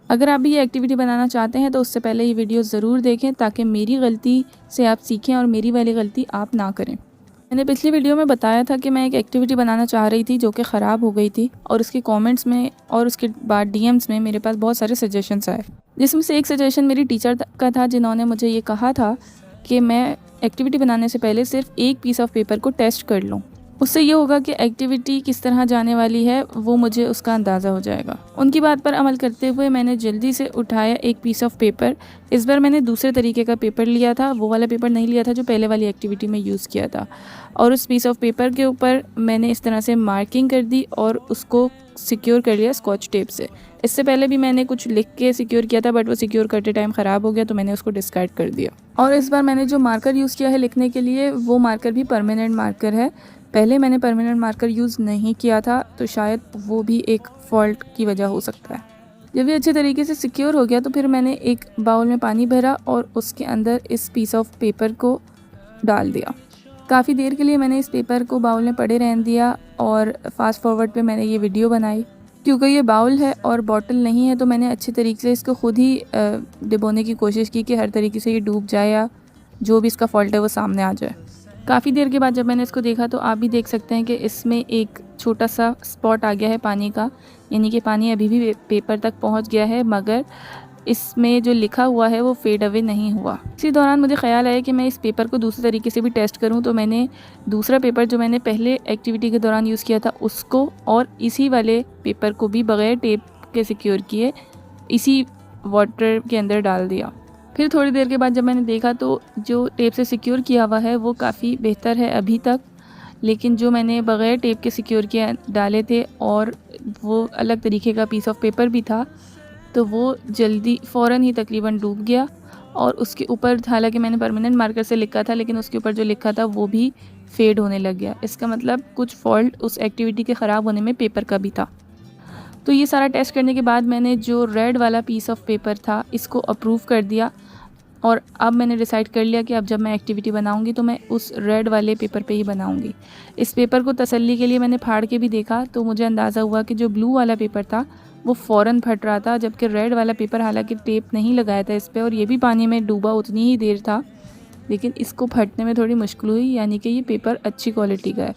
अगर आप भी ये एक्टिविटी बनाना चाहते हैं तो उससे पहले ये वीडियो ज़रूर देखें ताकि मेरी गलती से आप सीखें और मेरी वाली गलती आप ना करें। मैंने पिछली वीडियो में बताया था कि मैं एक एक्टिविटी बनाना चाह रही थी जो कि ख़राब हो गई थी, और उसके कमेंट्स में और उसके बाद डीएम्स में मेरे पास बहुत सारे सजेशंस आए, जिसमें से एक सजेशन मेरी टीचर का था जिन्होंने मुझे ये कहा था कि मैं एक्टिविटी बनाने से पहले सिर्फ एक पीस ऑफ पेपर को टेस्ट कर लूँ। उससे ये होगा कि एक्टिविटी किस तरह जाने वाली है वो मुझे उसका अंदाज़ा हो जाएगा। उनकी बात पर अमल करते हुए मैंने जल्दी से उठाया एक पीस ऑफ पेपर। इस बार मैंने दूसरे तरीके का पेपर लिया था, वो वाला पेपर नहीं लिया था जो पहले वाली एक्टिविटी में यूज़ किया था, और उस पीस ऑफ पेपर के ऊपर मैंने इस तरह से मार्किंग कर दी और उसको सिक्योर कर लिया स्कॉच टेप से। इससे पहले भी मैंने कुछ लिख के सिक्योर किया था, बट वो सिक्योर करते टाइम ख़राब हो गया तो मैंने उसको डिस्कार्ड कर दिया। और इस बार मैंने जो मार्कर यूज़ किया है लिखने के लिए वो मार्कर भी परमानेंट मार्कर है। पहले मैंने परमानेंट मार्कर यूज़ नहीं किया था तो शायद वो भी एक फ़ॉल्ट की वजह हो सकता है। जब ये अच्छे तरीके से सिक्योर हो गया तो फिर मैंने एक बाउल में पानी भरा और उसके अंदर इस पीस ऑफ पेपर को डाल दिया। काफ़ी देर के लिए मैंने इस पेपर को बाउल में पड़े रहने दिया और फास्ट फॉरवर्ड पे मैंने ये वीडियो बनाई। क्योंकि ये बाउल है और बॉटल नहीं है तो मैंने अच्छे तरीके से इसको खुद ही डिबोने की कोशिश की कि हर तरीके से ये डूब जाए या जो भी इसका फॉल्ट है वो सामने आ जाए। काफ़ी देर के बाद जब मैंने इसको देखा तो आप भी देख सकते हैं कि इसमें एक छोटा सा स्पॉट आ गया है पानी का, यानी कि पानी अभी भी पेपर तक पहुंच गया है, मगर इसमें जो लिखा हुआ है वो फेड अवे नहीं हुआ। इसी दौरान मुझे ख्याल आया कि मैं इस पेपर को दूसरे तरीके से भी टेस्ट करूं, तो मैंने दूसरा पेपर जो मैंने पहले एक्टिविटी के दौरान यूज़ किया था उसको और इसी वाले पेपर को भी बग़ैर टेप के सिक्योर किए इसी वाटर के अंदर डाल दिया। फिर थोड़ी देर के बाद जब मैंने देखा तो जो टेप से सिक्योर किया हुआ है वो काफ़ी बेहतर है अभी तक, लेकिन जो मैंने बग़ैर टेप के सिक्योर किया डाले थे और वो अलग तरीके का पीस ऑफ पेपर भी था तो वो जल्दी फ़ौरन ही तकरीबन डूब गया। और उसके ऊपर हालांकि मैंने परमानेंट मार्कर से लिखा था लेकिन उसके ऊपर जो लिखा था वो भी फेड होने लग गया। इसका मतलब कुछ फॉल्ट उस एक्टिविटी के ख़राब होने में पेपर का भी था। तो ये सारा टेस्ट करने के बाद मैंने जो रेड वाला पीस ऑफ पेपर था इसको अप्रूव कर दिया, और अब मैंने डिसाइड कर लिया कि अब जब मैं एक्टिविटी बनाऊंगी तो मैं उस रेड वाले पेपर पे ही बनाऊंगी। इस पेपर को तसल्ली के लिए मैंने फाड़ के भी देखा तो मुझे अंदाज़ा हुआ कि जो ब्लू वाला पेपर था वो फ़ौरन फट रहा था, जबकि रेड वाला पेपर हालांकि टेप नहीं लगाया था इस पर और ये भी पानी में डूबा उतनी ही देर था, लेकिन इसको फटने में थोड़ी मुश्किल हुई, यानी कि ये पेपर अच्छी क्वालिटी का है।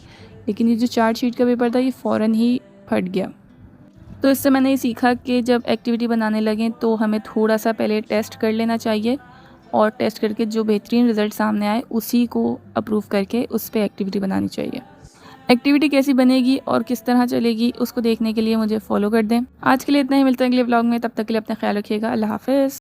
लेकिन ये जो चार्ट शीट का पेपर था ये फ़ौरन ही फट गया। तो इससे मैंने ये सीखा कि जब एक्टिविटी बनाने लगें तो हमें थोड़ा सा पहले टेस्ट कर लेना चाहिए और टेस्ट करके जो बेहतरीन रिज़ल्ट सामने आए उसी को अप्रूव करके उस पर एक्टिविटी बनानी चाहिए। एक्टिविटी कैसी बनेगी और किस तरह चलेगी उसको देखने के लिए मुझे फॉलो कर दें। आज के लिए इतना ही, मिलते हैं अगले व्लॉग में, तब तक के लिए अपना ख्याल रखिएगा। अल्लाह हाफ़िज़।